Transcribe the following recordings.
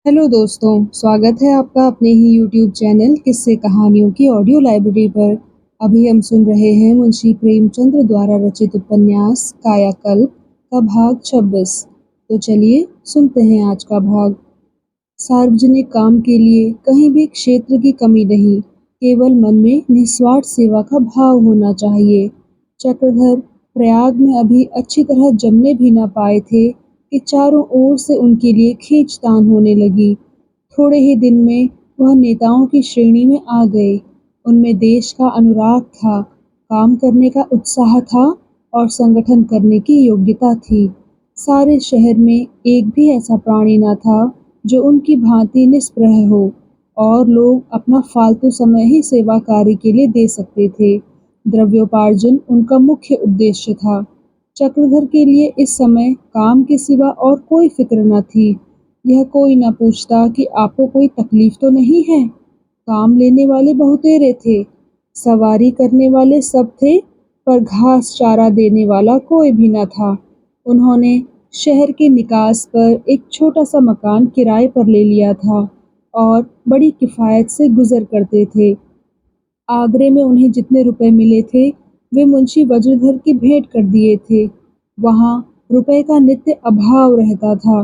Hello दोस्तों, स्वागत है आपका अपने ही यूट्यूब चैनल किस्से कहानियों की ऑडियो लाइब्रेरी पर। अभी हम सुन रहे हैं मुंशी प्रेमचंद द्वारा रचित उपन्यास कायाकल्प का भाग 26। तो चलिए सुनते हैं आज का भाग। सार्वजनिक काम के लिए कहीं भी क्षेत्र की कमी नहीं, केवल मन में निस्वार्थ सेवा का भाव होना चाहिए। चक्रधर प्रयाग में अभी अच्छी तरह जमने भी न पाए थे कि चारों ओर से उनके लिए खींचतान होने लगी। थोड़े ही दिन में वह नेताओं की श्रेणी में आ गए। उनमें देश का अनुराग था, काम करने का उत्साह था और संगठन करने की योग्यता थी। सारे शहर में एक भी ऐसा प्राणी न था जो उनकी भांति निष्प्रह हो, और लोग अपना फालतू समय ही सेवा कार्य के लिए दे सकते थे। द्रव्योपार्जन उनका मुख्य उद्देश्य था। चक्रधर के लिए इस समय काम के सिवा और कोई फिक्र न थी। यह कोई न पूछता कि आपको कोई तकलीफ तो नहीं है। काम लेने वाले बहुतेरे थे, सवारी करने वाले सब थे, पर घास चारा देने वाला कोई भी न था। उन्होंने शहर के निकास पर एक छोटा सा मकान किराए पर ले लिया था और बड़ी किफ़ायत से गुजर करते थे। आगरे में उन्हें जितने रुपए मिले थे वे मुंशी वज्रधर की भेंट कर दिए थे। वहाँ रुपए का नित्य अभाव रहता था।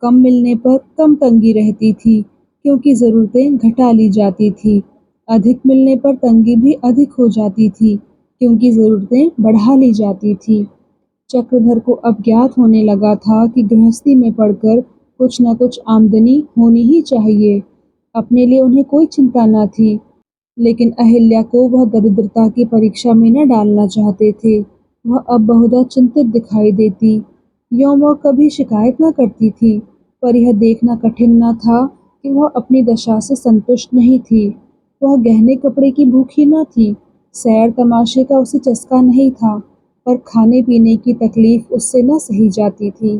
कम मिलने पर कम तंगी रहती थी, क्योंकि ज़रूरतें घटा ली जाती थी। अधिक मिलने पर तंगी भी अधिक हो जाती थी, क्योंकि ज़रूरतें बढ़ा ली जाती थी। चक्रधर को अब ज्ञात होने लगा था कि गृहस्थी में पड़कर कुछ न कुछ आमदनी होनी ही चाहिए। अपने लिए उन्हें कोई चिंता न थी, लेकिन अहिल्या को वह दरिद्रता की परीक्षा में न डालना चाहते थे। वह अब बहुधा चिंतित दिखाई देती। यों वह कभी शिकायत न करती थी, पर यह देखना कठिन न था कि वह अपनी दशा से संतुष्ट नहीं थी। वह गहने कपड़े की भूखी न थी, सैर तमाशे का उसे चस्का नहीं था, पर खाने पीने की तकलीफ उससे न सही जाती थी।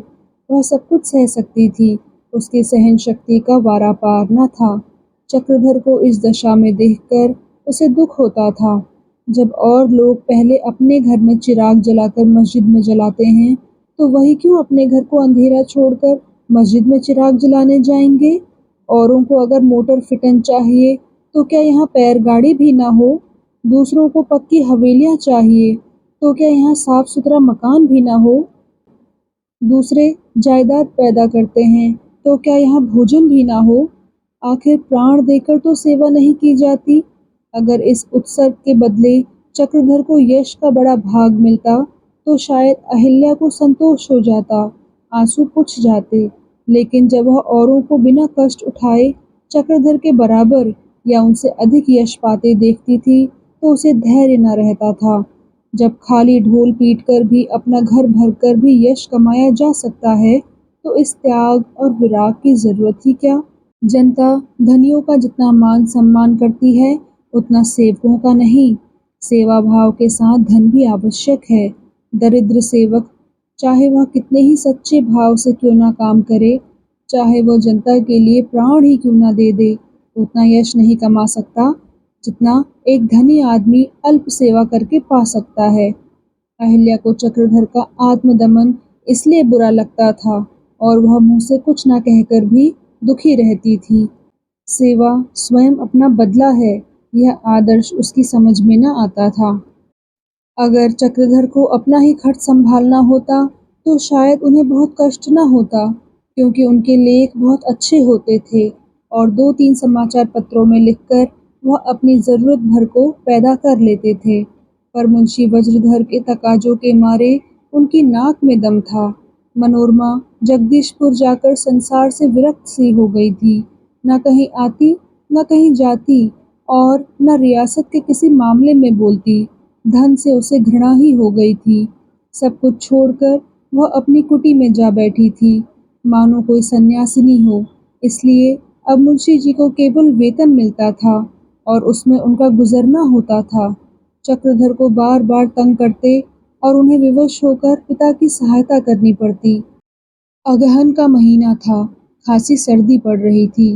वह सब कुछ सह सकती थी, उसकी सहन शक्ति का वारा पार न था। चक्रधर को इस दशा में देखकर उसे दुख होता था। जब और लोग पहले अपने घर में चिराग जलाकर मस्जिद में जलाते हैं, तो वही क्यों अपने घर को अंधेरा छोड़कर मस्जिद में चिराग जलाने जाएंगे? औरों को अगर मोटर फिटन चाहिए, तो क्या यहाँ पैरगाड़ी भी ना हो? दूसरों को पक्की हवेलियाँ चाहिए, तो क्या यहाँ साफ सुथरा मकान भी ना हो? दूसरे जायदाद पैदा करते हैं, तो क्या यहाँ भोजन भी ना हो? आखिर प्राण देकर तो सेवा नहीं की जाती। अगर इस उत्सर्ग के बदले चक्रधर को यश का बड़ा भाग मिलता, तो शायद अहिल्या को संतोष हो जाता, आंसू पुछ जाते। लेकिन जब वह औरों को बिना कष्ट उठाए चक्रधर के बराबर या उनसे अधिक यश पाते देखती थी, तो उसे धैर्य न रहता था। जब खाली ढोल पीटकर भी अपना घर भरकर भी यश कमाया जा सकता है, तो इस त्याग और विराग की जरूरत ही क्या? जनता धनियों का जितना मान सम्मान करती है, उतना सेवकों का नहीं। सेवा भाव के साथ धन भी आवश्यक है। दरिद्र सेवक, चाहे वह कितने ही सच्चे भाव से क्यों ना काम करे, चाहे वह जनता के लिए प्राण ही क्यों ना दे दे, उतना यश नहीं कमा सकता जितना एक धनी आदमी अल्प सेवा करके पा सकता है। अहिल्या को चक्रधर का आत्मदमन इसलिए बुरा लगता था, और वह मुंह से कुछ न कहकर भी दुखी रहती थी। सेवा स्वयं अपना बदला है, यह आदर्श उसकी समझ में न आता था। अगर चक्रधर को अपना ही खर्च संभालना होता, तो शायद उन्हें बहुत कष्ट न होता, क्योंकि उनके लेख बहुत अच्छे होते थे और 2-3 समाचार पत्रों में लिखकर वह अपनी ज़रूरत भर को पैदा कर लेते थे। पर मुंशी वज्रधर के तकाज़ों के मारे उनकी नाक में दम था। मनोरमा जगदीशपुर जाकर संसार से विरक्त सी हो गई थी। न कहीं आती, न कहीं जाती, और न रियासत के किसी मामले में बोलती। धन से उसे घृणा ही हो गई थी। सब कुछ छोड़कर वह अपनी कुटी में जा बैठी थी, मानो कोई सन्यासिनी हो। इसलिए अब मुंशी जी को केवल वेतन मिलता था और उसमें उनका गुजरना होता था। चक्रधर को बार बार तंग करते और उन्हें विवश होकर पिता की सहायता करनी पड़ती। अगहन का महीना था, खासी सर्दी पड़ रही थी,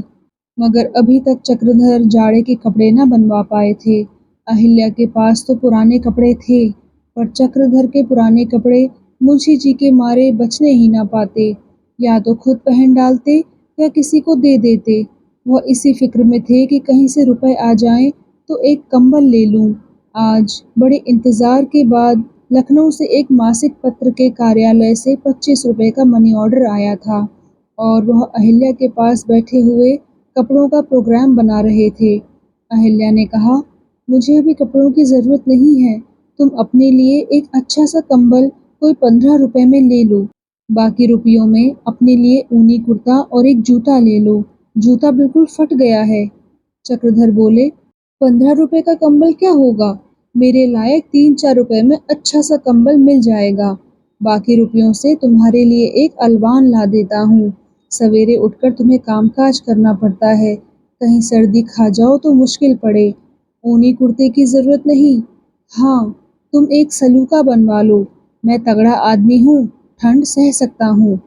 मगर अभी तक चक्रधर जाड़े के कपड़े न बनवा पाए थे। अहिल्या के पास तो पुराने कपड़े थे, पर चक्रधर के पुराने कपड़े मुंशी जी के मारे बचने ही न पाते। या तो खुद पहन डालते या किसी को दे देते। वह इसी फिक्र में थे कि कहीं से रुपए आ जाएं तो एक कंबल ले लूं। आज बड़े इंतजार के बाद लखनऊ से एक मासिक पत्र के कार्यालय से 25 रुपए का मनी ऑर्डर आया था और वह अहिल्या के पास बैठे हुए कपड़ों का प्रोग्राम बना रहे थे। अहिल्या ने कहा, मुझे अभी कपड़ों की ज़रूरत नहीं है। तुम अपने लिए एक अच्छा सा कंबल कोई 15 रुपए में ले लो। बाकी रुपयों में अपने लिए ऊनी कुर्ता और एक जूता ले लो। जूता बिल्कुल फट गया है। चक्रधर बोले, 15 रुपए का कंबल क्या होगा? मेरे लायक 3-4 रुपए में अच्छा सा कंबल मिल जाएगा। बाकी रुपयों से तुम्हारे लिए एक अलवान ला देता हूँ। सवेरे उठकर तुम्हें कामकाज करना पड़ता है। कहीं सर्दी खा जाओ तो मुश्किल पड़े। ऊनी कुर्ते की जरूरत नहीं। हाँ, तुम एक सलूका बनवा लो। मैं तगड़ा आदमी हूँ, ठंड सह सकता हूँ।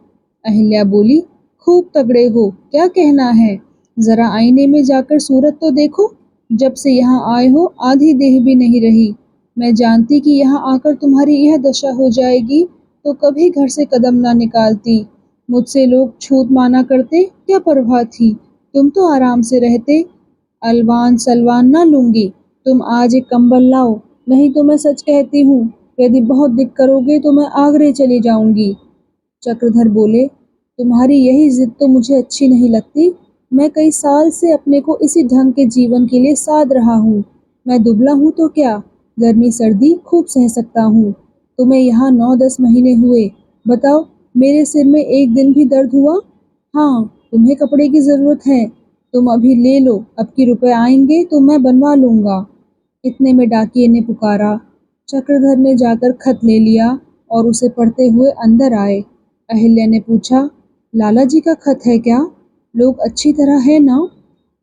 अहिल्या बोली, खूब तगड़े हो, क्या कहना है? जरा आईने में जाकर सूरत तो देखो। जब से यहाँ आए हो आधी देह भी नहीं रही। मैं जानती कि यहाँ आकर तुम्हारी यह दशा हो जाएगी तो कभी घर से कदम ना निकालती। मुझसे लोग छूत माना करते, क्या परवाह थी? तुम तो आराम से रहते। अलवान सलवान ना लूंगी। तुम आज एक कंबल लाओ, नहीं तो मैं सच कहती हूँ, यदि बहुत दिक करोगे तो मैं आगरे चली जाऊंगी। चक्रधर बोले, तुम्हारी यही जिद तो मुझे अच्छी नहीं लगती। मैं कई साल से अपने को इसी ढंग के जीवन के लिए साध रहा हूँ। मैं दुबला हूँ तो क्या, गर्मी सर्दी खूब सह सकता हूँ। तुम्हें यहाँ 9-10 महीने हुए, बताओ मेरे सिर में एक दिन भी दर्द हुआ? हाँ, तुम्हें कपड़े की जरूरत है, तुम अभी ले लो, अब की रुपए आएंगे तो मैं बनवा लूंगा। इतने में डाकिये ने पुकारा। चक्रधर ने जाकर खत ले लिया और उसे पढ़ते हुए अंदर आए। अहिल्या ने पूछा, लाला जी का खत है क्या? लोग अच्छी तरह है ना?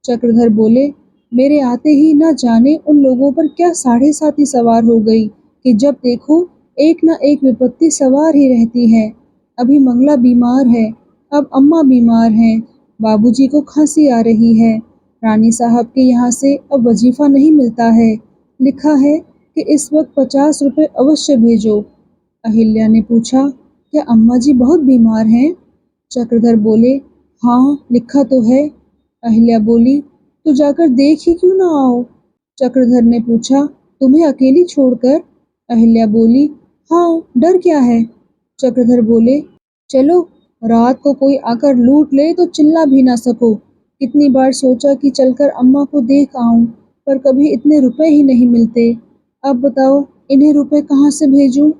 चक्रधर बोले, मेरे आते ही न जाने उन लोगों पर क्या साढ़े साती सवार हो गई कि जब देखो एक न एक विपत्ति सवार ही रहती है। अभी मंगला बीमार है, अब अम्मा बीमार हैं, बाबूजी को खांसी आ रही है, रानी साहब के यहाँ से अब वजीफा नहीं मिलता है। लिखा है कि इस वक्त 50 रुपए अवश्य भेजो। अहिल्या ने पूछा, क्या अम्मा जी बहुत बीमार हैं? चक्रधर बोले, हाँ लिखा तो है। अहिल्या बोली, तो जाकर देख ही क्यों ना आओ? चक्रधर ने पूछा, तुम्हें अकेली छोड़कर? अहिल्या बोली, हाँ, डर क्या है? चक्रधर बोले, चलो, रात को कोई आकर लूट ले तो चिल्ला भी ना सको। कितनी बार सोचा कि चलकर अम्मा को देख आऊं, पर कभी इतने रुपए ही नहीं मिलते। अब बताओ इन्हें रुपए कहाँ से भेजूं?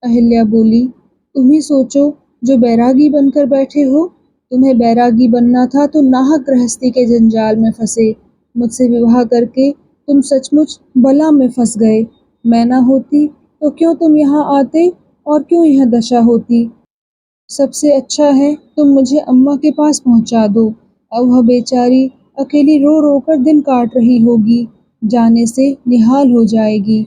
अहिल्या बोली, तुम ही सोचो, जो बैरागी बनकर बैठे हो। तुम्हें बैरागी बनना था तो नाहक गृहस्थी के जंजाल में फंसे। मुझसे विवाह करके तुम सचमुच बला में फंस गए। मैं ना होती तो क्यों तुम यहाँ आते और क्यों यह दशा होती? सबसे अच्छा है तुम मुझे अम्मा के पास पहुँचा दो। अब वह बेचारी अकेली रो रो कर दिन काट रही होगी, जाने से निहाल हो जाएगी।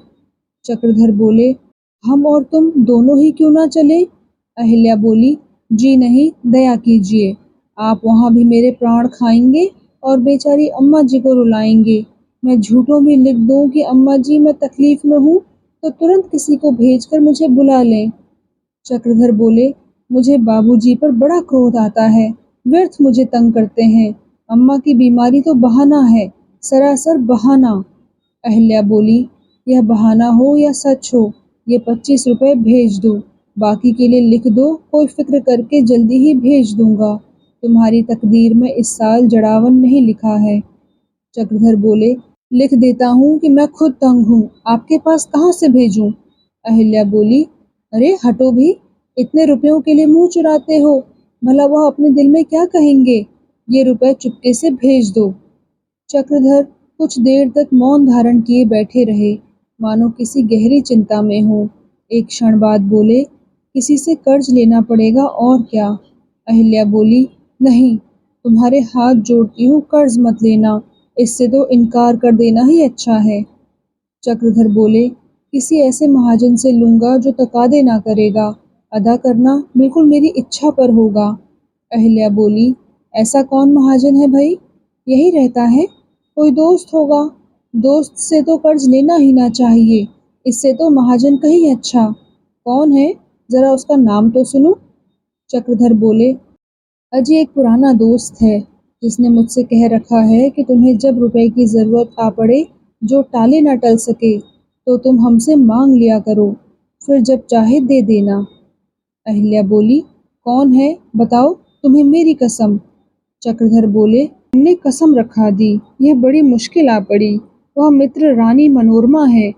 चक्रधर बोले, हम और तुम दोनों ही क्यों ना चले? अहिल्या बोली, जी नहीं, दया कीजिए। आप वहाँ भी मेरे प्राण खाएंगे और बेचारी अम्मा जी को रुलाएंगे। मैं झूठों भी लिख दूं कि अम्मा जी मैं तकलीफ में हूँ तो तुरंत किसी को भेजकर मुझे बुला लें। चक्रधर बोले, मुझे बाबूजी पर बड़ा क्रोध आता है, व्यर्थ मुझे तंग करते हैं। अम्मा की बीमारी तो बहाना है, सरासर बहाना। अहिल्या बोली, यह बहाना हो या सच हो, ये 25 रुपए भेज दो। बाकी के लिए लिख दो, कोई फिक्र करके जल्दी ही भेज दूंगा। तुम्हारी तकदीर में इस साल जड़ावन नहीं लिखा है। चक्रधर बोले, लिख देता हूँ कि मैं खुद तंग हूँ, आपके पास कहाँ से भेजूं? अहिल्या बोली, अरे हटो भी, इतने रुपयों के लिए मुंह चुराते हो, भला वह अपने दिल में क्या कहेंगे? ये रुपए चुपके से भेज दो। चक्रधर कुछ देर तक मौन धारण किए बैठे रहे, मानो किसी गहरी चिंता में हो। एक क्षण बाद बोले, किसी से कर्ज लेना पड़ेगा और क्या। अहिल्या बोली, नहीं, तुम्हारे हाथ जोड़ती हूँ, कर्ज मत लेना, इससे तो इनकार कर देना ही अच्छा है। चक्रधर बोले, किसी ऐसे महाजन से लूंगा जो तकादे ना करेगा, अदा करना बिल्कुल मेरी इच्छा पर होगा। अहिल्या बोली, ऐसा कौन महाजन है भाई? यही रहता है, कोई दोस्त होगा। दोस्त से तो कर्ज लेना ही ना चाहिए, इससे तो महाजन कहीं अच्छा। कौन है, जरा उसका नाम तो सुनो। चक्रधर बोले, अजय एक पुराना दोस्त है जिसने मुझसे कह रखा है कि तुम्हें जब रुपए की ज़रूरत आ पड़े, जो टाले ना टल सके, तो तुम हमसे मांग लिया करो, फिर जब चाहे दे देना। अहिल्या बोली, कौन है बताओ, तुम्हें मेरी कसम। चक्रधर बोले, तुमने कसम रखा दी, यह बड़ी मुश्किल आ पड़ी। वह मित्र रानी मनोरमा है।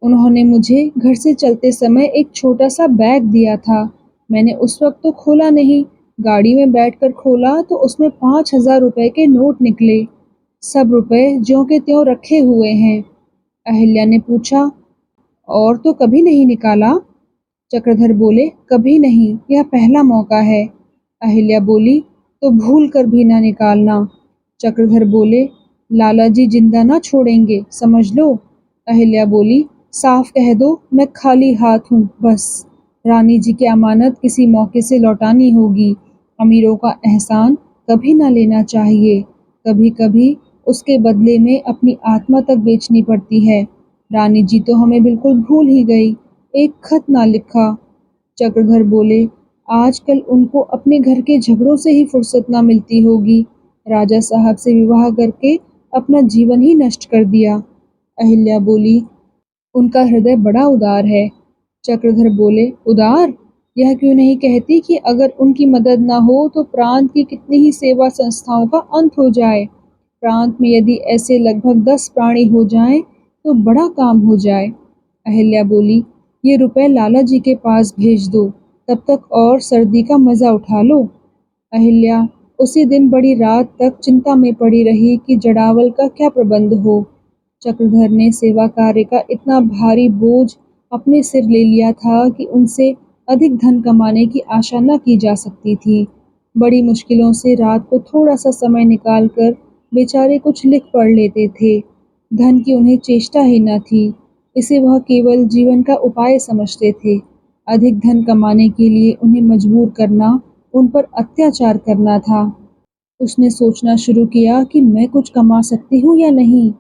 उन्होंने मुझे घर से चलते समय एक छोटा सा बैग दिया था। मैंने उस वक्त तो खोला नहीं, गाड़ी में बैठकर खोला तो उसमें 5,000 रुपए के नोट निकले। सब रुपए ज्यों के त्यों रखे हुए हैं। अहिल्या ने पूछा, और तो कभी नहीं निकाला? चक्रधर बोले, कभी नहीं, यह पहला मौका है। अहिल्या बोली, तो भूल कर भी ना निकालना। चक्रधर बोले, लाला जी जिंदा ना छोड़ेंगे, समझ लो। अहिल्या बोली, साफ कह दो मैं खाली हाथ हूँ बस। रानी जी की अमानत किसी मौके से लौटानी होगी। अमीरों का एहसान कभी ना लेना चाहिए। कभी कभी उसके बदले में अपनी आत्मा तक बेचनी पड़ती है। रानी जी तो हमें बिल्कुल भूल ही गई, एक खत ना लिखा। चक्रधर बोले, आजकल उनको अपने घर के झगड़ों से ही फुर्सत ना मिलती होगी। राजा साहब से विवाह करके अपना जीवन ही नष्ट कर दिया। अहिल्या बोली, उनका हृदय बड़ा उदार है। चक्रधर बोले, उदार? यह क्यों नहीं कहती कि अगर उनकी मदद ना हो तो प्रांत की कितनी ही सेवा संस्थाओं का अंत हो जाए। प्रांत में यदि ऐसे लगभग 10 प्राणी हो जाएं तो बड़ा काम हो जाए। अहिल्या बोली, ये रुपए लाला जी के पास भेज दो, तब तक और सर्दी का मजा उठा लो। अहिल्या उसी दिन बड़ी रात तक चिंता में पड़ी रही कि जड़ावल का क्या प्रबंध हो। चक्रधर ने सेवा कार्य का इतना भारी बोझ अपने सिर ले लिया था कि उनसे अधिक धन कमाने की आशा न की जा सकती थी। बड़ी मुश्किलों से रात को थोड़ा सा समय निकालकर बेचारे कुछ लिख पढ़ लेते थे। धन की उन्हें चेष्टा ही न थी, इसे वह केवल जीवन का उपाय समझते थे। अधिक धन कमाने के लिए उन्हें मजबूर करना, उन पर अत्याचार करना था। उसने सोचना शुरू किया कि मैं कुछ कमा सकती हूँ या नहीं।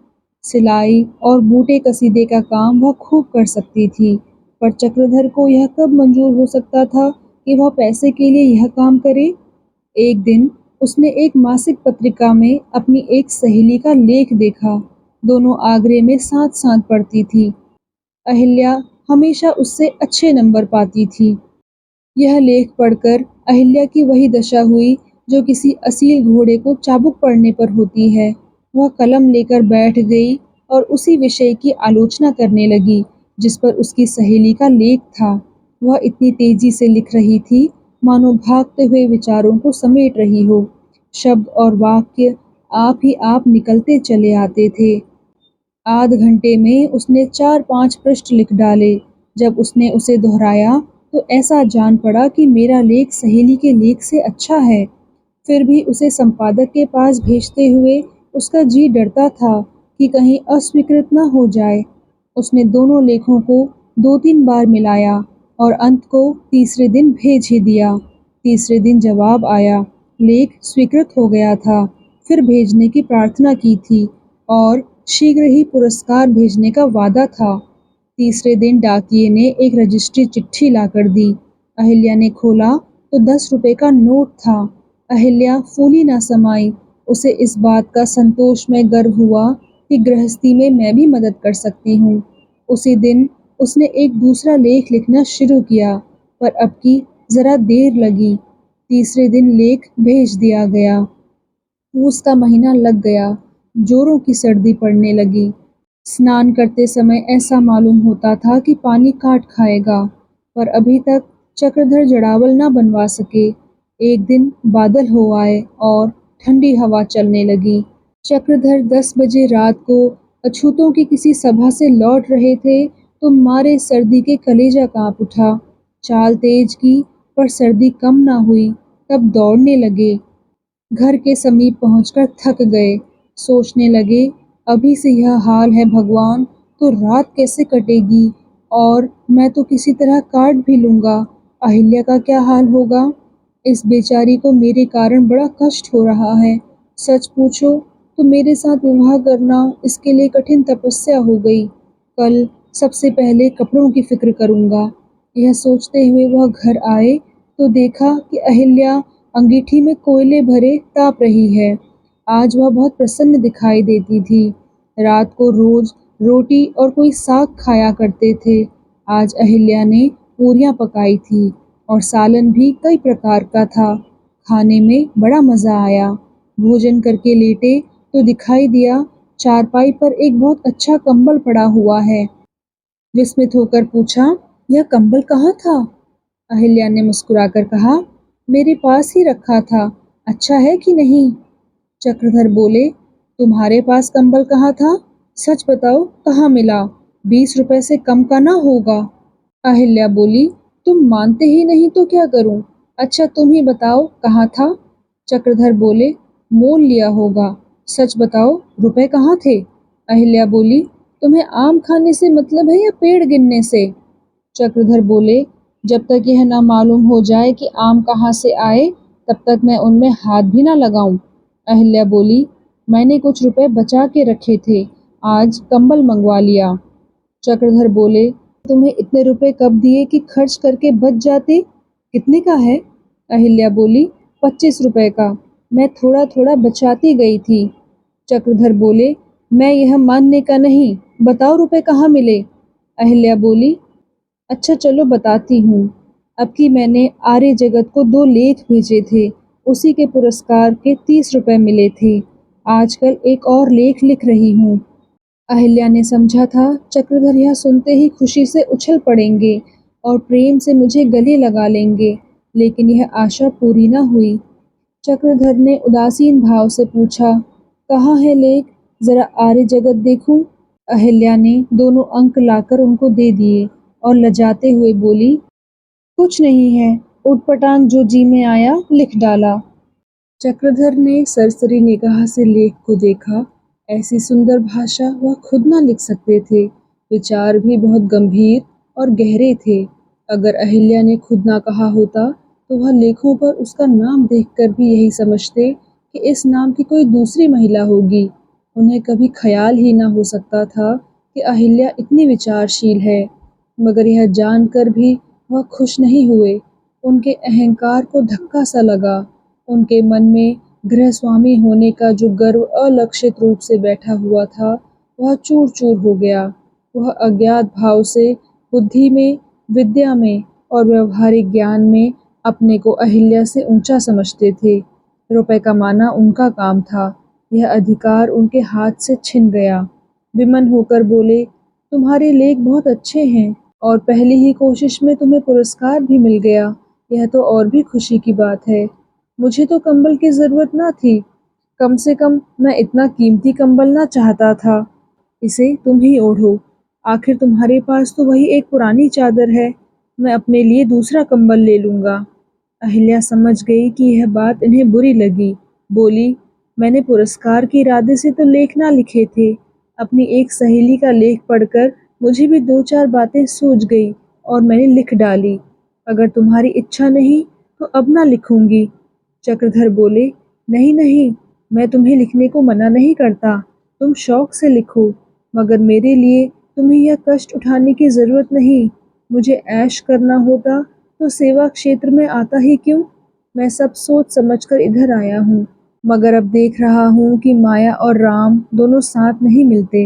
सिलाई और बूटे कसीदे का काम वह खूब कर सकती थी, पर चक्रधर को यह कब मंजूर हो सकता था कि वह पैसे के लिए यह काम करे। एक दिन उसने एक मासिक पत्रिका में अपनी एक सहेली का लेख देखा। दोनों आगरे में साथ साथ पढ़ती थी। अहिल्या हमेशा उससे अच्छे नंबर पाती थी। यह लेख पढ़कर अहिल्या की वही दशा हुई जो किसी असील घोड़े को चाबुक पड़ने पर होती है। वह कलम लेकर बैठ गई और उसी विषय की आलोचना करने लगी जिस पर उसकी सहेली का लेख था। वह इतनी तेजी से लिख रही थी मानो भागते हुए विचारों को समेट रही हो। शब्द और वाक्य आप ही आप निकलते चले आते थे। आध घंटे में उसने 4-5 पृष्ठ लिख डाले। जब उसने उसे दोहराया तो ऐसा जान पड़ा कि मेरा लेख सहेली के लेख से अच्छा है। फिर भी उसे संपादक के पास भेजते हुए उसका जी डरता था कि कहीं अस्वीकृत न हो जाए। उसने दोनों लेखों को 2-3 बार मिलाया और अंत को तीसरे दिन भेज ही दिया। तीसरे दिन जवाब आया, लेख स्वीकृत हो गया था। फिर भेजने की प्रार्थना की थी और शीघ्र ही पुरस्कार भेजने का वादा था। तीसरे दिन डाकिये ने एक रजिस्ट्री चिट्ठी लाकर दी। अहिल्या ने खोला तो 10 रुपए का नोट था। अहिल्या फूली ना समाई। उसे इस बात का संतोष में गर्व हुआ कि गृहस्थी में मैं भी मदद कर सकती हूँ। उसी दिन उसने एक दूसरा लेख लिखना शुरू किया, पर अब की जरा देर लगी। तीसरे दिन लेख भेज दिया गया। पूस का महीना लग गया। जोरों की सर्दी पड़ने लगी। स्नान करते समय ऐसा मालूम होता था कि पानी काट खाएगा, पर अभी तक चक्रधर जड़ावल न बनवा सके। एक दिन बादल हो आए और ठंडी हवा चलने लगी। चक्रधर 10 बजे रात को अछूतों की किसी सभा से लौट रहे थे तो मारे सर्दी के कलेजा कांप उठा। चाल तेज की, पर सर्दी कम ना हुई। तब दौड़ने लगे। घर के समीप पहुंचकर थक गए। सोचने लगे, अभी से यह हाल है भगवान, तो रात कैसे कटेगी? और मैं तो किसी तरह काट भी लूँगा। अहिल्या का क्या हाल होगा? इस बेचारी को मेरे कारण बड़ा कष्ट हो रहा है। सच पूछो तो मेरे साथ विवाह करना इसके लिए कठिन तपस्या हो गई। कल सबसे पहले कपड़ों की फिक्र करूँगा। यह सोचते हुए वह घर आए तो देखा कि अहिल्या अंगीठी में कोयले भरे ताप रही है। आज वह बहुत प्रसन्न दिखाई देती थी। रात को रोज रोटी और कोई साग खाया करते थे। आज अहिल्या ने पूरियां पकाई थी और सालन भी कई प्रकार का था। खाने में बड़ा मजा आया। भोजन करके लेटे तो दिखाई दिया चारपाई पर एक बहुत अच्छा कंबल पड़ा हुआ है। विस्मित होकर पूछा, यह कंबल कहाँ था? अहिल्या ने मुस्कुराकर कहा, मेरे पास ही रखा था। अच्छा है कि नहीं? चक्रधर बोले, तुम्हारे पास कंबल कहाँ था? सच बताओ, कहाँ मिला? 20 रुपए से कम का ना होगा। अहिल्या बोली, तुम मानते ही नहीं तो क्या करूं? अच्छा तुम ही बताओ कहाँ था? चक्रधर बोले, मोल लिया होगा। सच बताओ, रुपए कहाँ थे? अहिल्या बोली, तुम्हें आम खाने से मतलब है या पेड़ गिनने से? चक्रधर बोले, जब तक यह ना मालूम हो जाए कि आम कहाँ से आए, तब तक मैं उनमें हाथ भी ना लगाऊं। अहिल्या बोली, मैंने कुछ रुपए बचा के रखे थे, आज कंबल मंगवा लिया। चक्रधर बोले, तुम्हें इतने रुपए कब दिए कि खर्च करके बच जाते? कितने का है? अहिल्या बोली, 25 रुपए का। मैं थोड़ा थोड़ा बचाती गई थी। चक्रधर बोले, मैं यह मानने का नहीं, बताओ रुपए कहाँ मिले? अहिल्या बोली, अच्छा चलो बताती हूँ। अब की मैंने आर्य जगत को 2 लेख भेजे थे, उसी के पुरस्कार के 30 रुपए मिले थे। आजकल एक और लेख लिख रही हूँ। अहिल्या ने समझा था चक्रधर यह सुनते ही खुशी से उछल पड़ेंगे और प्रेम से मुझे गले लगा लेंगे, लेकिन यह आशा पूरी न हुई। चक्रधर ने उदासीन भाव से पूछा, कहाँ है लेख? जरा आर्य जगत देखूं। अहिल्या ने दोनों अंक लाकर उनको दे दिए और लजाते हुए बोली, कुछ नहीं है, उटपटांग जो जी में आया लिख डाला। चक्रधर ने सरसरी निगाह से लेख को देखा। ऐसी सुंदर भाषा वह खुद न लिख सकते थे। विचार भी बहुत गंभीर और गहरे थे। अगर अहिल्या ने खुद ना कहा होता तो वह लेखों पर उसका नाम देखकर भी यही समझते कि इस नाम की कोई दूसरी महिला होगी। उन्हें कभी ख्याल ही ना हो सकता था कि अहिल्या इतनी विचारशील है। मगर यह जानकर भी वह खुश नहीं हुए। उनके अहंकार को धक्का सा लगा। उनके मन में गृहस्वामी होने का जो गर्व अलक्षित रूप से बैठा हुआ था, वह चूर-चूर हो गया। वह अज्ञात भाव से बुद्धि में, विद्या में और व्यवहारिक ज्ञान में अपने को अहिल्या से ऊंचा समझते थे। रुपए कमाना उनका काम था। यह अधिकार उनके हाथ से छिन गया। विमन होकर बोले, तुम्हारे लेख बहुत अच्छे हैं और पहली ही कोशिश में तुम्हें पुरस्कार भी मिल गया। यह तो और भी खुशी की बात है। मुझे तो कंबल की ज़रूरत ना थी। कम से कम मैं इतना कीमती कंबल ना चाहता था। इसे तुम ही ओढ़ो। आखिर तुम्हारे पास तो वही एक पुरानी चादर है। मैं अपने लिए दूसरा कंबल ले लूँगा। अहिल्या समझ गई कि यह बात इन्हें बुरी लगी। बोली, मैंने पुरस्कार के इरादे से तो लेख ना लिखे थे। अपनी एक सहेली का लेख पढ़कर मुझे भी 2-4 बातें सूझ गई और मैंने लिख डाली। अगर तुम्हारी इच्छा नहीं तो अब ना लिखूंगी। चक्रधर बोले, नहीं नहीं, मैं तुम्हें लिखने को मना नहीं करता। तुम शौक से लिखो, मगर मेरे लिए तुम्हें यह कष्ट उठाने की ज़रूरत नहीं। मुझे ऐश करना होता तो सेवा क्षेत्र में आता ही क्यों? मैं सब सोच समझकर इधर आया हूँ, मगर अब देख रहा हूँ कि माया और राम दोनों साथ नहीं मिलते।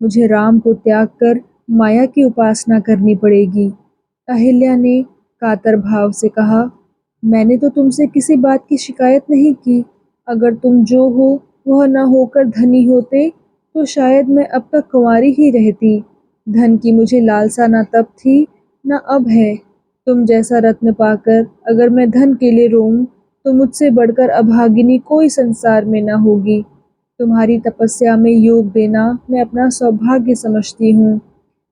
मुझे राम को त्याग कर माया की उपासना करनी पड़ेगी। अहिल्या ने कातर भाव से कहा, मैंने तो तुमसे किसी बात की शिकायत नहीं की। अगर तुम जो हो वह न होकर धनी होते तो शायद मैं अब तक कुंवारी ही रहती। धन की मुझे लालसा न तब थी न अब है। तुम जैसा रत्न पाकर अगर मैं धन के लिए रोऊं तो मुझसे बढ़कर अभागिनी कोई संसार में न होगी। तुम्हारी तपस्या में योग देना मैं अपना सौभाग्य समझती हूँ।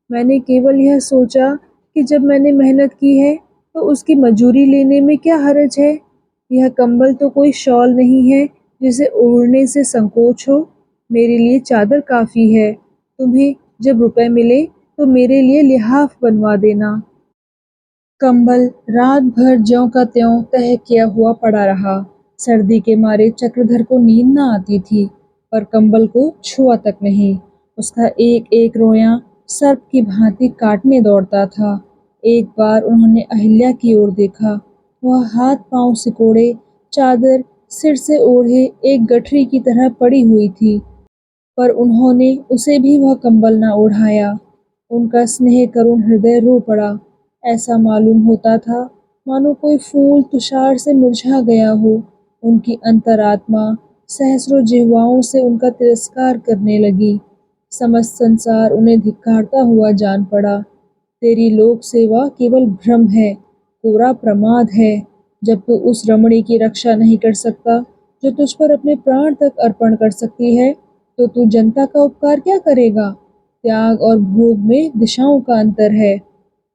मैंने केवल यह सोचा कि जब मैंने मेहनत की है तो उसकी मजूरी लेने में क्या हर्ज है। यह कंबल तो कोई शॉल नहीं है जिसे ओढ़ने से संकोच हो। मेरे लिए चादर काफ़ी है। तुम्हें जब रुपए मिले तो मेरे लिए लिहाफ बनवा देना। कंबल रात भर ज्यों का त्यों तह किया हुआ पड़ा रहा। सर्दी के मारे चक्रधर को नींद न आती थी, पर कंबल को छुआ तक नहीं। उसका एक एक रोयां सर्प की भांति काटने दौड़ता था। एक बार उन्होंने अहिल्या की ओर देखा। वह हाथ पांव सिकोड़े चादर सिर से ओढ़े एक गठरी की तरह पड़ी हुई थी, पर उन्होंने उसे भी वह कंबल न ओढ़ाया। उनका स्नेह करुण हृदय रो पड़ा। ऐसा मालूम होता था मानो कोई फूल तुषार से मुरझा गया हो। उनकी अंतरात्मा सहस्रों जिह्वाओं से उनका तिरस्कार करने लगी। समस्त संसार उन्हें धिक्कारता हुआ जान पड़ा। तेरी लोक सेवा केवल भ्रम है, कोरा प्रमाद है। जब तू उस रमणी की रक्षा नहीं कर सकता जो तुझ पर अपने प्राण तक अर्पण कर सकती है, तो तू जनता का उपकार क्या करेगा? त्याग और भोग में दिशाओं का अंतर है।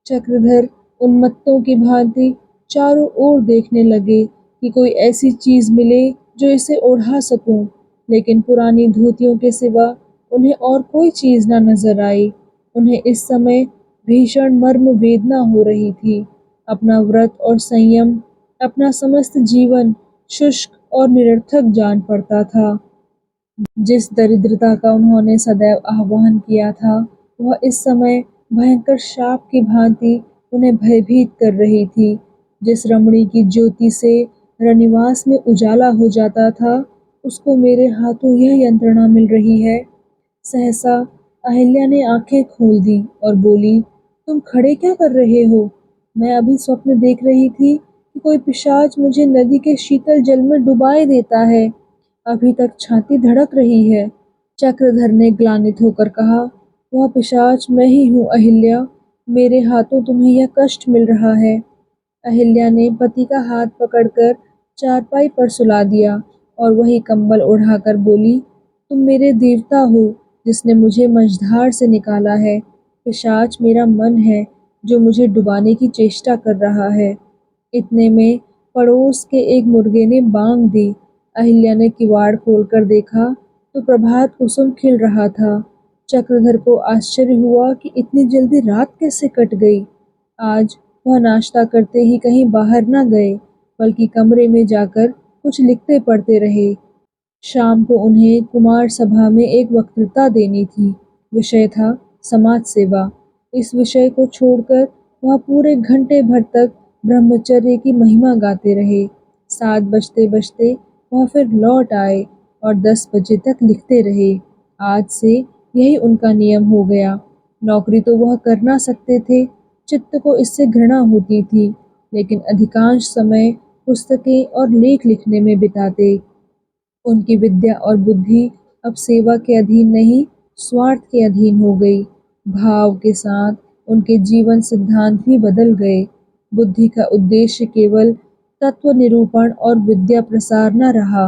चक्रधर उन्मत्तों की भांति चारों ओर देखने लगे कि कोई ऐसी चीज मिले जो इसे ओढ़ा सकूं, लेकिन पुरानी धोतियों के सिवा उन्हें और कोई चीज न नजर आई। उन्हें इस समय भीषण मर्म वेदना हो रही थी। अपना व्रत और संयम, अपना समस्त जीवन शुष्क और निरर्थक जान पड़ता था। जिस दरिद्रता का उन्होंने सदैव आह्वान किया था, वह इस समय भयंकर शाप की भांति उन्हें भयभीत कर रही थी। जिस रमणी की ज्योति से रनिवास में उजाला हो जाता था, उसको मेरे हाथों यह यंत्रणा मिल रही है। सहसा अहिल्या ने आंखें खोल दी और बोली, तुम खड़े क्या कर रहे हो? मैं अभी स्वप्न देख रही थी कि कोई पिशाच मुझे नदी के शीतल जल में डुबाए देता है। अभी तक छाती धड़क रही है। चक्रधर ने ग्लानित होकर कहा, वह पिशाच मैं ही हूँ अहिल्या, मेरे हाथों तुम्हें यह कष्ट मिल रहा है। अहिल्या ने पति का हाथ पकड़कर चारपाई पर सुला दिया और वही कंबल ओढ़ाकर बोली, तुम मेरे देवता हो जिसने मुझे मझधार से निकाला है। पिशाच मेरा मन है जो मुझे डुबाने की चेष्टा कर रहा है। इतने में पड़ोस के एक मुर्गे ने बांग दी। अहिल्या ने किवाड़ खोलकर देखा तो प्रभात कुसुम खिल रहा था। चक्रधर को आश्चर्य हुआ कि इतनी जल्दी रात कैसे कट गई। आज वह नाश्ता करते ही कहीं बाहर न गए, बल्कि कमरे में जाकर कुछ लिखते पढ़ते रहे। शाम को उन्हें कुमार सभा में एक वक्तृता देनी थी। विषय था समाज सेवा। इस विषय को छोड़कर वह पूरे घंटे भर तक ब्रह्मचर्य की महिमा गाते रहे। 7 बजते बजते वह फिर लौट आए और 10 बजे तक लिखते रहे। आज से यही उनका नियम हो गया। नौकरी तो वह कर ना सकते थे, चित्त को इससे घृणा होती थी, लेकिन अधिकांश समय पुस्तकें और लेख लिखने में बिताते। उनकी विद्या और बुद्धि अब सेवा के अधीन नहीं, स्वार्थ के अधीन हो गई। भाव के साथ उनके जीवन सिद्धांत भी बदल गए। बुद्धि का उद्देश्य केवल तत्व निरूपण और विद्या प्रसार न रहा,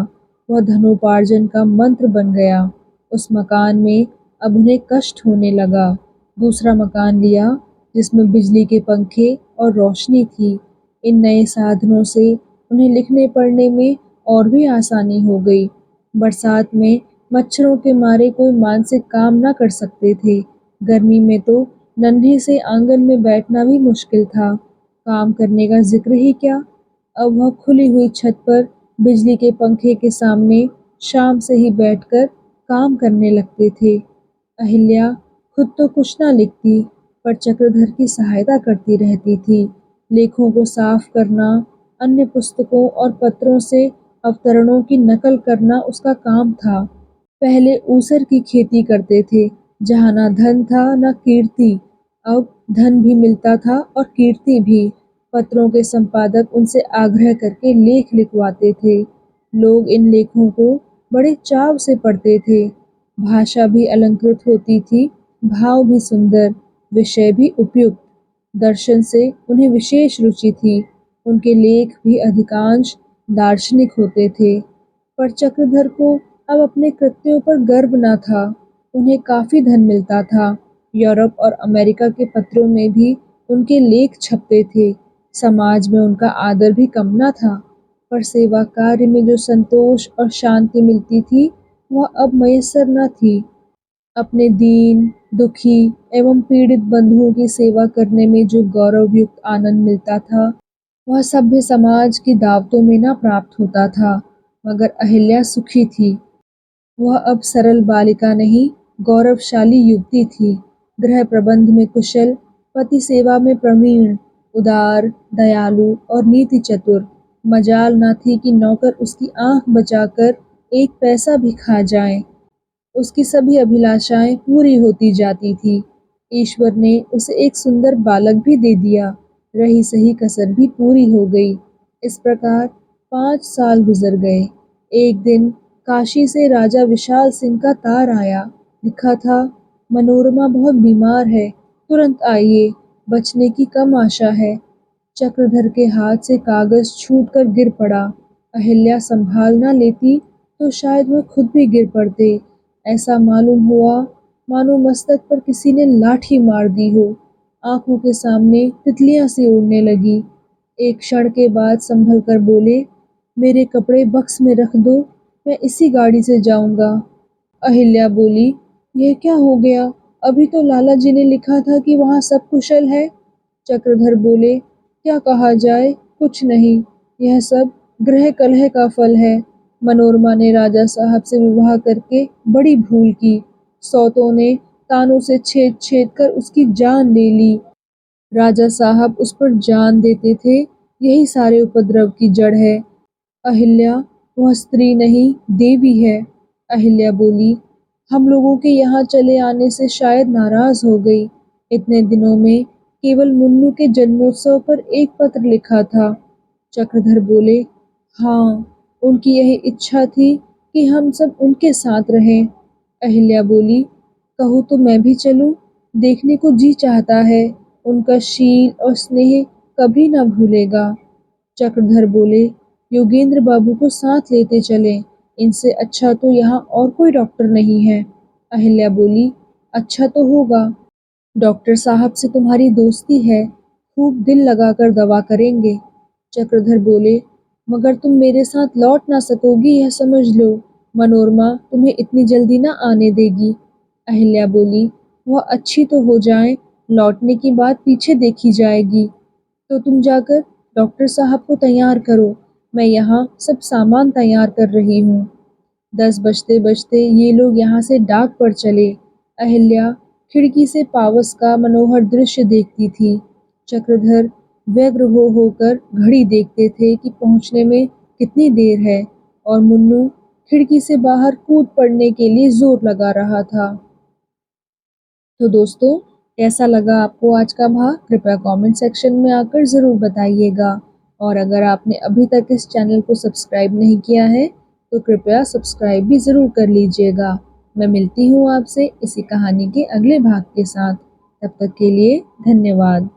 वह धनोपार्जन का मंत्र बन गया। उस मकान में अब उन्हें कष्ट होने लगा। दूसरा मकान लिया जिसमें बिजली के पंखे और रोशनी थी। इन नए साधनों से उन्हें लिखने पढ़ने में और भी आसानी हो गई। बरसात में मच्छरों के मारे कोई मानसिक काम न कर सकते थे। गर्मी में तो नन्हे से आंगन में बैठना भी मुश्किल था। काम करने का जिक्र ही क्या। अब वह खुली हुई छत पर बिजली के पंखे के सामने शाम से ही बैठकर काम करने लगते थे। अहिल्या खुद तो कुछ ना लिखती, पर चक्रधर की सहायता करती रहती थी। लेखों को साफ करना, अन्य पुस्तकों और पत्रों से अवतरणों की नकल करना उसका काम था। पहले ऊसर की खेती करते थे, जहाँ न धन था न कीर्ति। अब धन भी मिलता था और कीर्ति भी। पत्रों के संपादक उनसे आग्रह करके लेख लिखवाते थे। लोग इन लेखों को बड़े चाव से पढ़ते थे। भाषा भी अलंकृत होती थी, भाव भी सुंदर, विषय भी उपयुक्त। दर्शन से उन्हें विशेष रुचि थी। उनके लेख भी अधिकांश दार्शनिक होते थे। पर चक्रधर को अब अपने कृत्यों पर गर्व न था। उन्हें काफी धन मिलता था। यूरोप और अमेरिका के पत्रों में भी उनके लेख छपते थे। समाज में उनका आदर भी कम न था। पर सेवा कार्य में जो संतोष और शांति मिलती थी, वह अब मयस्सर न थी। अपने दीन, दुखी एवं पीड़ित बंधुओं की सेवा करने में जो गौरवयुक्त आनंद मिलता था, वह सभ्य समाज की दावतों में न प्राप्त होता था। मगर अहिल्या सुखी थी। वह अब सरल बालिका नहीं, गौरवशाली युवती थी। गृह प्रबंध में कुशल, पति सेवा में प्रवीण, उदार, दयालु और नीति चतुर। मजाल ना थी कि नौकर उसकी आंख बचाकर एक पैसा भी खा जाए। उसकी सभी अभिलाषाएं पूरी होती जाती थी। ईश्वर ने उसे एक सुंदर बालक भी दे दिया। रही सही कसर भी पूरी हो गई। इस प्रकार 5 साल गुजर गए। एक दिन काशी से राजा विशाल सिंह का तार आया। लिखा था, मनोरमा बहुत बीमार है, तुरंत आइए, बचने की कम आशा है। चक्रधर के हाथ से कागज छूटकर गिर पड़ा। अहिल्या संभाल न लेती तो शायद वह खुद भी गिर पड़ते। ऐसा मालूम हुआ मानो मस्तक पर किसी ने लाठी मार दी हो। आंखों के सामने तितलियां सी उड़ने लगी। एक क्षण के बाद संभल कर बोले, मेरे कपड़े बक्स में रख दो, मैं इसी गाड़ी से जाऊंगा। अहिल्या बोली, यह क्या हो गया? अभी तो लाला जी ने लिखा था कि वहाँ सब कुशल है। चक्रधर बोले, क्या कहा जाए, कुछ नहीं, यह सब ग्रह कलह का फल है। मनोरमा ने राजा साहब से विवाह करके बड़ी भूल की। सौतों ने तानों से छेद छेद कर उसकी जान ले ली। राजा साहब उस पर जान देते थे, यही सारे उपद्रव की जड़ है। अहिल्या, वह स्त्री नहीं, देवी है। अहिल्या बोली, हम लोगों के यहाँ चले आने से शायद नाराज हो गई। इतने दिनों में केवल मुन्नू के जन्मोत्सव पर एक पत्र लिखा था। चक्रधर बोले, हाँ, उनकी यही इच्छा थी कि हम सब उनके साथ रहें। अहिल्या बोली, कहूँ तो मैं भी चलूं? देखने को जी चाहता है, उनका शील और स्नेह कभी ना भूलेगा। चक्रधर बोले, योगेंद्र बाबू को साथ लेते चलें, इनसे अच्छा तो यहाँ और कोई डॉक्टर नहीं है। अहिल्या बोली, अच्छा तो होगा, डॉक्टर साहब से तुम्हारी दोस्ती है, खूब दिल लगाकर दवा करेंगे। चक्रधर बोले, मगर तुम मेरे साथ लौट ना सकोगी, यह समझ लो। मनोरमा तुम्हें इतनी जल्दी ना आने देगी। अहिल्या बोली, वह अच्छी तो हो जाए, लौटने की बात पीछे देखी जाएगी। तो तुम जाकर डॉक्टर साहब को तैयार करो, मैं यहाँ सब सामान तैयार कर रही हूँ। 10 बजते बजते ये लोग यहाँ से डाक पर चले। अहिल्या खिड़की से पावस का मनोहर दृश्य देखती थी। चक्रधर व्यग्र हो होकर घड़ी देखते थे कि पहुँचने में कितनी देर है, और मुन्नू खिड़की से बाहर कूद पड़ने के लिए जोर लगा रहा था। तो दोस्तों, कैसा लगा आपको आज का भाग? कृपया कमेंट सेक्शन में आकर ज़रूर बताइएगा। और अगर आपने अभी तक इस चैनल को सब्सक्राइब नहीं किया है तो कृपया सब्सक्राइब भी ज़रूर कर लीजिएगा। मैं मिलती हूँ आपसे इसी कहानी के अगले भाग के साथ। तब तक के लिए धन्यवाद।